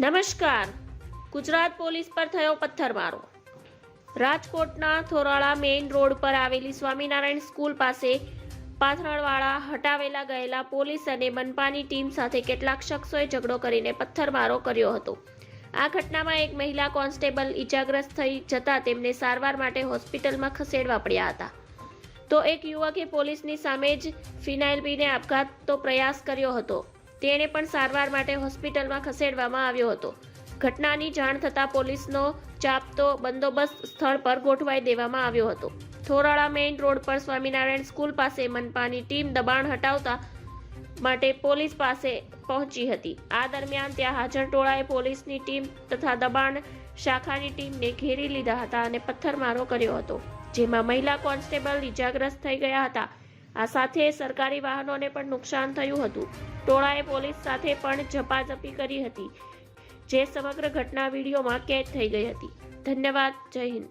નમસ્કાર. ગુજરાત પોલીસ પર થયો પથ્થરમારો. રાજકોટના થોરાળા મેઇન રોડ પર આવેલી સ્વામિનારાયણ સ્કૂલ પાસે પાથરણવાળા હટાવેલા ગયેલા પોલીસ અને મનપાની ટીમ સાથે કેટલાક શખ્સોએ ઝઘડો કરીને પથ્થરમારો કર્યો હતો. આ ઘટનામાં એક મહિલા કોન્સ્ટેબલ ઈજાગ્રસ્ત થઈ જતા તેમને સારવાર માટે હોસ્પિટલમાં ખસેડવા પડ્યા હતા. તો એક યુવકે પોલીસની સામે જ ફિનાઇલ પીને આપઘાતનો પ્રયાસ કર્યો હતો. તેણે પણ સારવાર માટે હોસ્પિટલમાં ખસેડવામાં આવ્યો હતો. ઘટનાની જાણ થતાં પોલીસનો ચાપતો બંદોબસ્ત સ્થળ પર ગોઠવાઈ દેવામાં આવ્યો હતો. થોરાળા મેઇન રોડ પર સ્વામિનારાયણ સ્કૂલ પાસે મનપાની ટીમ દબાણ હટાવતા માટે પોલીસ પાસે પહોંચી હતી. આ દરમિયાન ત્યાં હાજર ટોળાએ પોલીસની ટીમ તથા દબાણ શાખાની ટીમને ઘેરી લીધા હતા અને પથ્થરમારો કર્યો હતો, જેમાં મહિલા કોન્સ્ટેબલ ઈજાગ્રસ્ત થઈ ગયા હતા. આ સાથે સરકારી વાહનોને પણ નુકસાન થયું હતું. ટોળાએ પોલીસ સાથે પણ ઝપાઝપી કરી હતી, જે સમગ્ર ઘટના વિડીયોમાં કેદ થઈ ગઈ હતી. ધન્યવાદ. જય હિન્દ.